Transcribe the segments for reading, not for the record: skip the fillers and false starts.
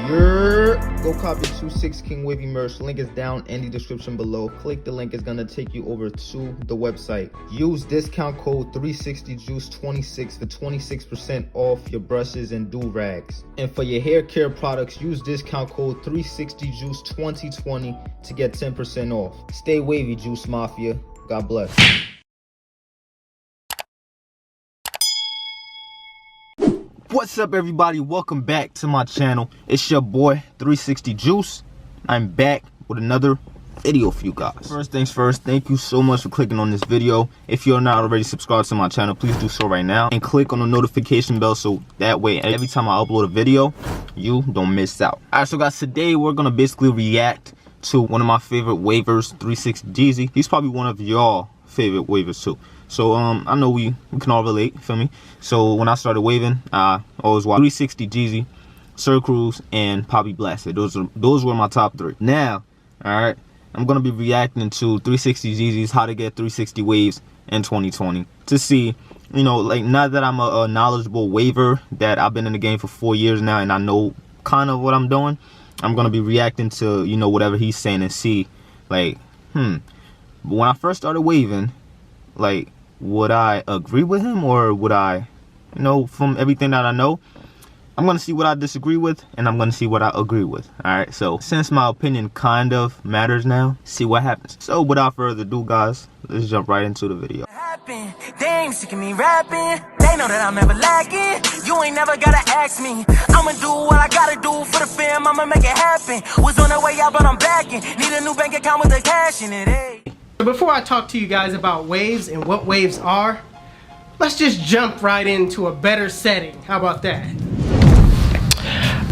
Go copy 26 King Wavy merch. Link is down in the description below. Click the link, it's gonna take you over to the website. Use discount code 360Juice26 for 26% off your brushes and do-rags. And for your hair care products, use discount code 360Juice2020 to get 10% off. Stay wavy, Juice Mafia. God bless. What's up, everybody? Welcome back to my channel. It's your boy 360Juice. I'm back with another video for you guys. First things first, thank you so much for clicking on this video. If you're not already subscribed to my channel, please do so right now and click on the notification bell so that way every time I upload a video you don't miss out. Alright, so guys, today we're gonna basically react to one of my favorite wavers, 360Jeezy. He's probably one of y'all favorite wavers too. So I know we can all relate, feel me? So when I started waving, I always watched 360Jeezy, Sir Cruise, and Poppy Blasted. Those were my top three. Now, alright, I'm gonna be reacting to 360Jeezy's How to Get 360 Waves in 2020 to see, you know, like, now that I'm a knowledgeable waver, that I've been in the game for 4 years now and I know kind of what I'm doing, I'm gonna be reacting to, you know, whatever he's saying and see, like, when I first started waving, like, would I agree with him, or would I, you know, from everything that I know, I'm gonna see what I disagree with and I'm gonna see what I agree with. All right, so since my opinion kind of matters now, see what happens. So without further ado, guys, let's jump right into the video. They ain't sick of me rapping. They know that I'm never lacking. You ain't never gotta ask me. I'ma do what I gotta do for the fam. I'ma make it happen. Was on the way out, but I'm backing. Need a new bank account with the cash in it. Hey. Before I talk to you guys about waves and what waves are, let's just jump right into a better setting. How about that?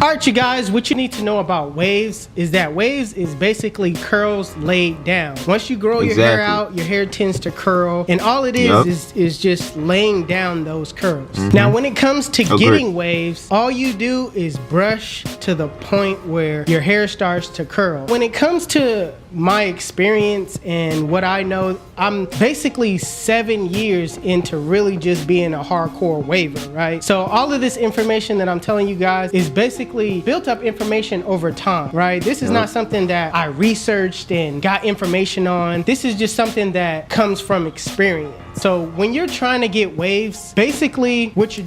Alright, you guys, what you need to know about waves is that waves is basically curls laid down. Once you grow your hair out, your hair tends to curl, and all it is just laying down those curls. Now when it comes to getting waves, all you do is brush to the point where your hair starts to curl. When it comes to my experience and what I know, I'm basically 7 years into really just being a hardcore waver, right? So all of this information that I'm telling you guys is basically built up information over time, right? This is not something that I researched and got information on. This is just something that comes from experience. So when you're trying to get waves, basically what you...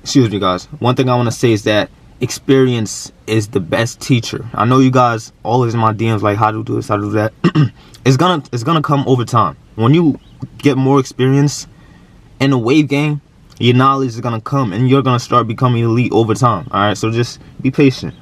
Excuse me, guys. One thing I want to say is that experience is the best teacher. I know you guys always in my DMs like, how to do this, how to do that. It's gonna come over time. When you get more experience in the wave game, your knowledge is gonna come and you're gonna start becoming elite over time. All right, so just be patient.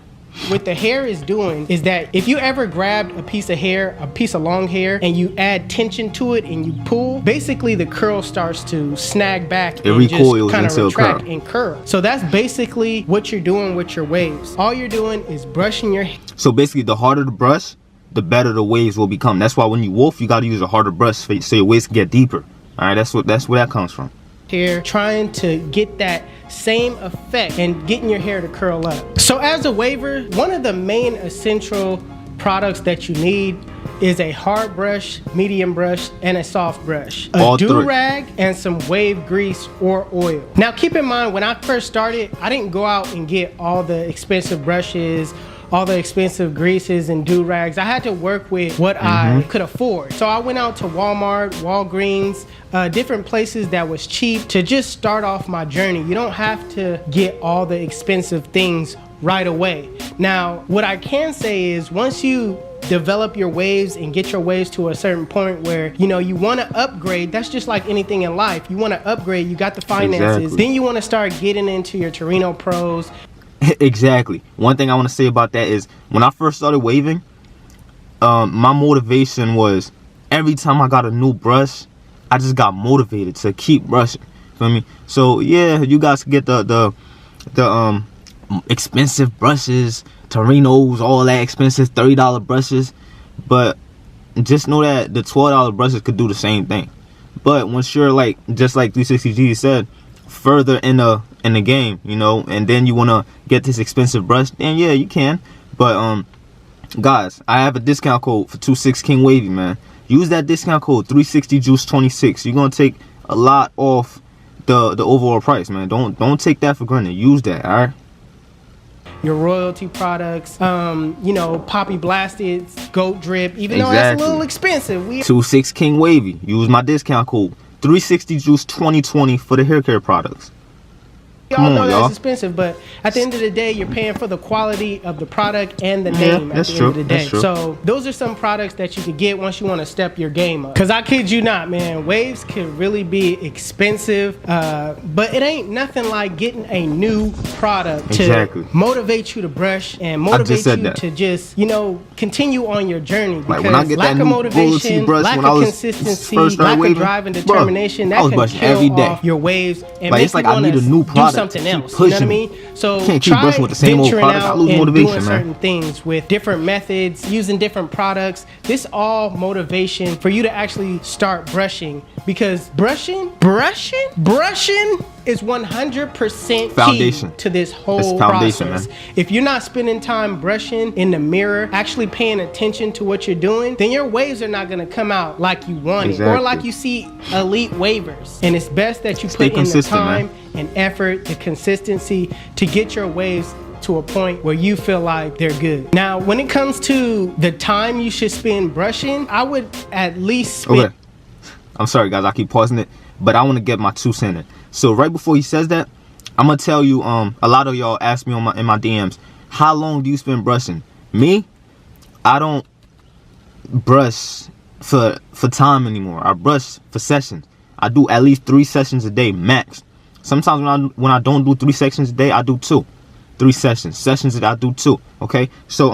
What the hair is doing is that if you ever grabbed a piece of hair, a piece of long hair, and you add tension to it and you pull, basically the curl starts to snag back and just kind of retract and curl. So that's basically what you're doing with your waves. All you're doing is brushing your hair. So basically, the harder the brush, the better the waves will become. That's why when you wolf, you got to use a harder brush so your waves can get deeper. All right, that's where that comes from. Hair, trying to get that same effect and getting your hair to curl up. So as a waver, one of the main essential products that you need is a hard brush, medium brush, and a soft brush. A do-rag and some wave grease or oil. Now keep in mind, when I first started, I didn't go out and get all the expensive brushes, all the expensive greases and do-rags. I had to work with what I could afford. So I went out to Walmart, Walgreens, different places that was cheap to just start off my journey. You don't have to get all the expensive things right away. Now, what I can say is once you develop your waves and get your waves to a certain point where, you know, you want to upgrade, that's just like anything in life. You want to upgrade, you got the finances, then you want to start getting into your Torino Pros. Exactly. One thing I want to say about that is when I first started waving, my motivation was every time I got a new brush, I just got motivated to keep brushing. Feel me? So yeah, you guys can get the expensive brushes, Torinos, all that expensive $30 brushes, but just know that the $12 brushes could do the same thing. But once you're like, just like 360Jeezy said, further in the game, you know, and then you want to get this expensive brush, then yeah, you can. But guys, I have a discount code for 26 King Wavy, man. Use that discount code 360Juice26. You're gonna take a lot off the overall price, man. Don't take that for granted. Use that, all right? your royalty products, you know, Poppy Blasted, Goat Drip, even though that's a little expensive. 26 King Wavy. Use my discount code 360 Juice 2020 for the hair care products. Y'all know that's expensive, but at the end of the day, you're paying for the quality of the product and the name at the end of the day. So those are some products that you could get once you want to step your game up. Because I kid you not, man, waves can really be expensive, but it ain't nothing like getting a new product to motivate you to brush and motivate you to just, you know, continue on your journey. Because when I get lack that of new motivation, lack of consistency, lack of drive and determination, that can kill off your waves and make you want to do something else. You know what I mean? So try venturing out and doing certain things with different methods, using different products. This all motivation for you to actually start brushing, because brushing is 100% key to this whole process. If you're not spending time brushing in the mirror, actually paying attention to what you're doing, then your waves are not going to come out like you want it, or like you see elite wavers. And it's best that you put in the time and effort, the consistency to get your waves to a point where you feel like they're good. Now, when it comes to the time you should spend brushing, I would at least spend... I'm sorry, guys, I keep pausing it, but I want to get my 2 cents in. So right before he says that, I'm gonna tell you, a lot of y'all ask me in my DMs, how long do you spend brushing? Me, I don't brush for time anymore. I brush for sessions. I do at least 3 sessions a day max. Sometimes when I don't do 3 sessions a day, I do 2. 3 sessions that I do 2. Okay, so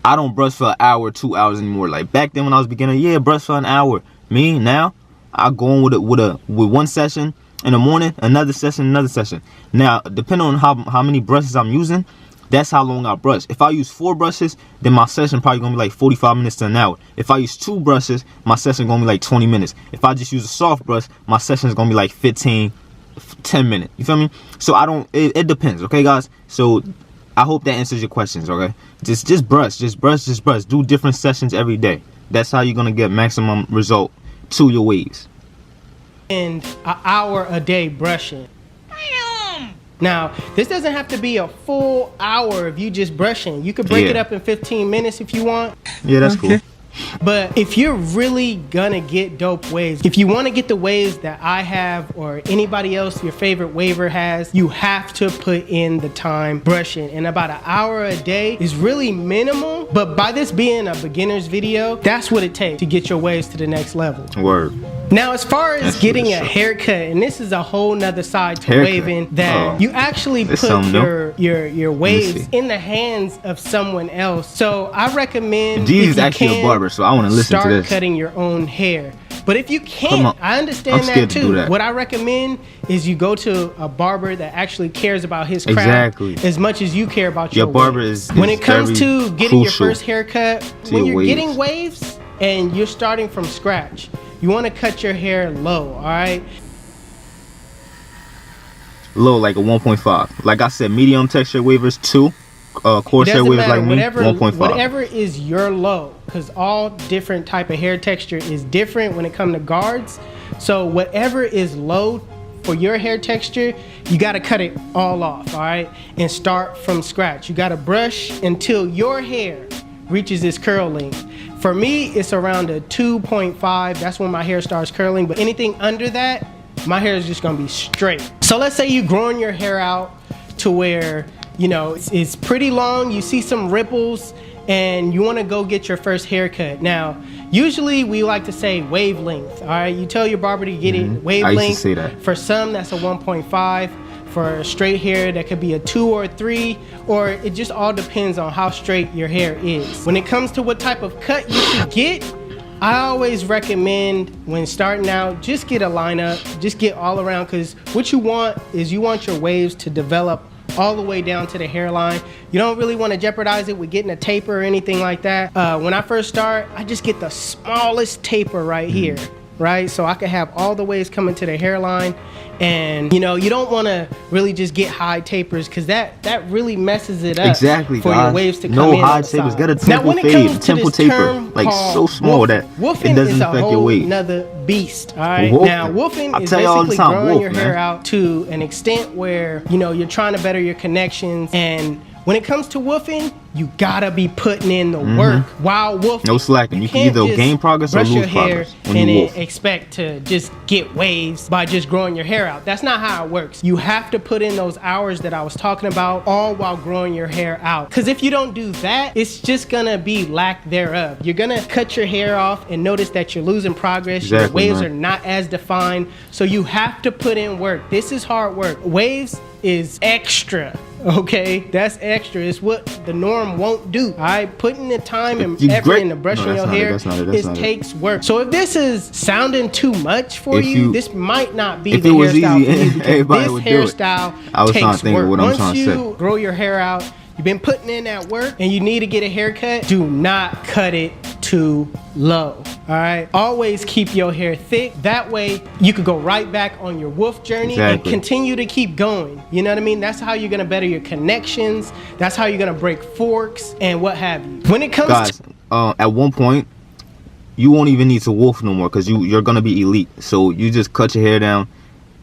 I don't brush for an hour, 2 hours anymore. Like back then when I was beginner, yeah, brush for an hour. Me now, I go on with 1 session in the morning, another session. Now, depending on how many brushes I'm using, that's how long I brush. If I use 4 brushes, then my session probably gonna be like 45 minutes to an hour. If I use 2 brushes, my session gonna be like 20 minutes. If I just use a soft brush, my session is gonna be like 10 minutes. You feel me? So it depends, okay, guys? So I hope that answers your questions, okay? Just brush. Do different sessions every day. That's how you're gonna get maximum result to your waves. And an hour a day brushing. Now, this doesn't have to be a full hour of you just brushing. You could break it up in 15 minutes if you want. Yeah, that's cool. But if you're really gonna get dope waves, if you want to get the waves that I have or anybody else your favorite waver has, you have to put in the time brushing. And about an hour a day is really minimal, but by this being a beginner's video, that's what it takes to get your waves to the next level. Word. Now, as far as getting a haircut, and this is a whole nother side to waving, that you actually put your waves in the hands of someone else. So I recommend, Jeezy's actually a barber, so I want to listen to this. Start cutting your own hair. But if you can't, I understand that too. What I recommend is you go to a barber that actually cares about his craft as much as you care about your barber. When it comes to getting your first haircut, when you're getting waves and you're starting from scratch, you want to cut your hair low, all right? Low, like a 1.5. Like I said, medium texture wavers 2. Coarse hair wavers like me, 1.5. Whatever is your low, because all different type of hair texture is different when it comes to guards. So whatever is low for your hair texture, you got to cut it all off, all right? And start from scratch. You got to brush until your hair reaches this curl length. For me, it's around a 2.5. That's when my hair starts curling. But anything under that, my hair is just gonna be straight. So let's say you're growing your hair out to where, you know, it's pretty long, you see some ripples, and you wanna go get your first haircut. Now, usually we like to say wavelength, all right? You tell your barber to get it wavelength. I used to say that. For some, that's a 1.5. For straight hair, that could be a 2 or 3, or it just all depends on how straight your hair is. When it comes to what type of cut you should get, I always recommend when starting out, just get a lineup, just get all around, because what you want is you want your waves to develop all the way down to the hairline. You don't really want to jeopardize it with getting a taper or anything like that. When I first start, I just get the smallest taper right here. right? So I can have all the waves coming to the hairline. And you know, you don't want to really just get high tapers, because that really messes it up. Exactly, for guys. your waves to come no in high tapers. Get a temple fade, temple taper, like so small that it doesn't affect your wave. Another beast. All right. Wolfing. Now, wolfing is basically growing your hair out to an extent where, you know, you're trying to better your connections. And when it comes to woofing, you gotta be putting in the work while woofing. No slacking. You can either gain progress or lose progress when you woof. And expect to just get waves by just growing your hair out. That's not how it works. You have to put in those hours that I was talking about, all while growing your hair out. Because if you don't do that, it's just gonna be lack thereof. You're gonna cut your hair off and notice that you're losing progress. Your waves are not as defined. So you have to put in work. This is hard work. Waves is extra. Okay, that's extra. It's what the norm won't do. All right, putting the time and effort into brushing your hair takes work. So if this is sounding too much for you, this might not be the hairstyle for you, because this hairstyle takes work. Once you grow your hair out, you've been putting in that work, and you need to get a haircut, do not cut it too low. All right, always keep your hair thick. That way you could go right back on your woof journey and continue to keep going. You know what I mean? That's how you're gonna better your connections. That's how you're gonna break forks and what have you. When it comes to at one point, you won't even need to woof no more, because you're gonna be elite. So you just cut your hair down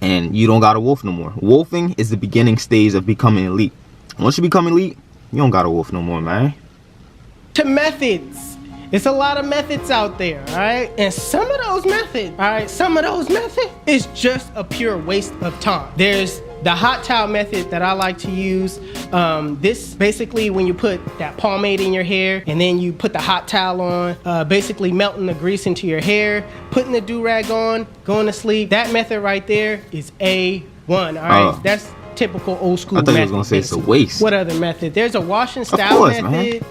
and you don't gotta woof no more. Woofing is the beginning stage of becoming elite. Once you become elite, you don't gotta woof no more, man. To methods. It's a lot of methods out there, all right? And some of those methods, is just a pure waste of time. There's the hot towel method that I like to use. This basically, when you put that pomade in your hair and then you put the hot towel on, basically melting the grease into your hair, putting the do-rag on, going to sleep. That method right there is A1, all right? That's typical old school method. I thought you was gonna say it's a waste. What other method? There's a wash and style method. Man.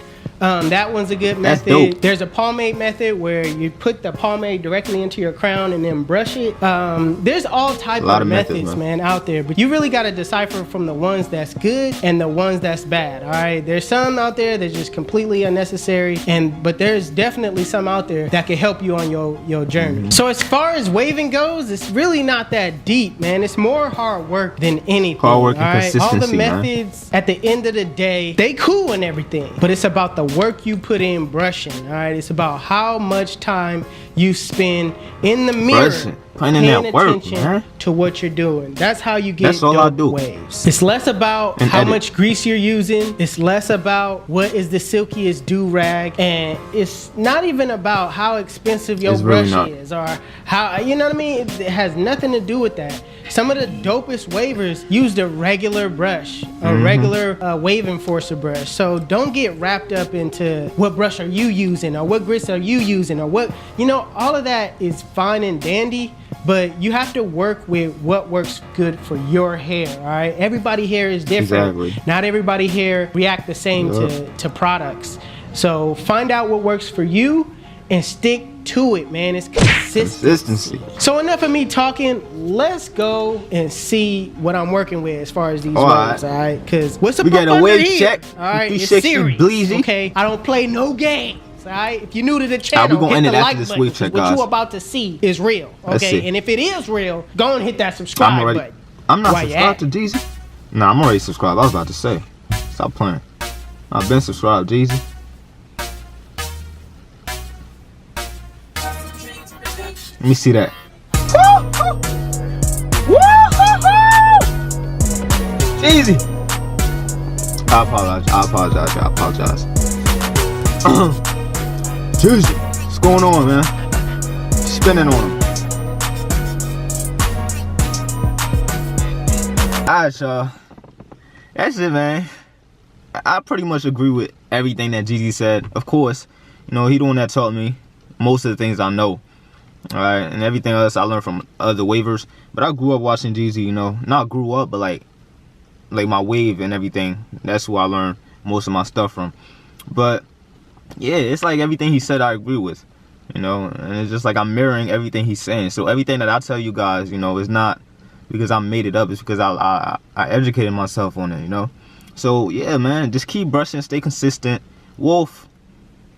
That one's a good method. There's a pomade method where you put the pomade directly into your crown and then brush it. There's all types of methods, man, out there. But you really got to decipher from the ones that's good and the ones that's bad, all right? There's some out there that's just completely unnecessary, but there's definitely some out there that can help you on your journey. So as far as waving goes, it's really not that deep, man. It's more hard work than anything. Hard work and consistency, all the methods, at the end of the day, they cool and everything, but it's about the work you put in brushing. All right, it's about how much time you spend in the mirror paying attention to what you're doing. That's how you get dope waves. It's less about how much grease you're using. It's less about what is the silkiest do-rag, and it's not even about how expensive your brush is or how, you know what I mean? It has nothing to do with that. Some of the dopest wavers used a regular brush, a regular wave enforcer brush. So don't get wrapped up into what brush are you using or what grits are you using or what, you know, all of that is fine and dandy, but you have to work with what works good for your hair, all right? Everybody's hair is different. Not everybody's hair react the same to products. So find out what works for you and stick to it, man. It's consistency. So enough of me talking. Let's go and see what I'm working with as far as these waves, all right? Because what's up? We got a wave check. All right, it's serious. Okay, I don't play no games. All right, if you're new to the channel, hit the like button. What you about to see is real. Okay, and if it is real, go and hit that subscribe button. I'm not subscribed to Jeezy. Nah, I'm already subscribed. I was about to say, stop playing. I've been subscribed, Jeezy. Let me see that. Easy. I apologize. Jeezy, what's going on, man? Spinning on him. Alright, y'all. That's it, man. I pretty much agree with everything that Jeezy said. Of course, you know, he the one that taught me most of the things I know. Alright, and everything else I learned from other wavers. But I grew up watching Jeezy, you know. Not grew up, but like my wave and everything. That's who I learned most of my stuff from. But yeah, it's like everything he said I agree with, you know. And it's just like I'm mirroring everything he's saying. So everything that I tell you guys, you know, is not because I made it up. It's because I educated myself on it, you know. So yeah, man, just keep brushing, stay consistent, wolf,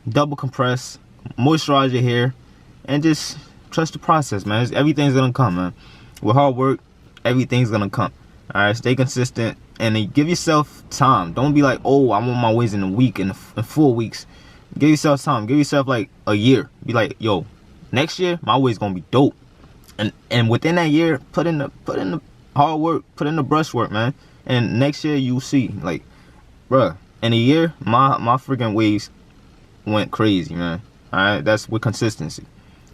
double compress, moisturize your hair, and just trust the process, man. Everything's gonna come, man. With hard work, everything's gonna come. All right, stay consistent and then give yourself time. Don't be like, oh, I'm on my ways in a week, in 4 weeks. Give yourself time. Give yourself like a year. Be like, yo, next year my way's gonna be dope. And within that year, put in the hard work, put in the brushwork, man. And next year you'll see, like, bruh, in a year, my freaking waves went crazy, man. All right, that's with consistency.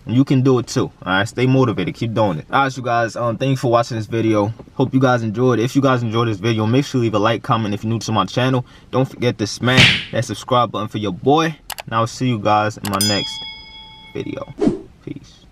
You can do it too. All right, stay motivated, keep doing it. All right, you guys, thanks for watching this video. Hope you guys enjoyed. If you guys enjoyed this video, make sure you leave a like, comment if you're new to my channel. Don't forget to smash that subscribe button for your boy. And I'll see you guys in my next video. Peace.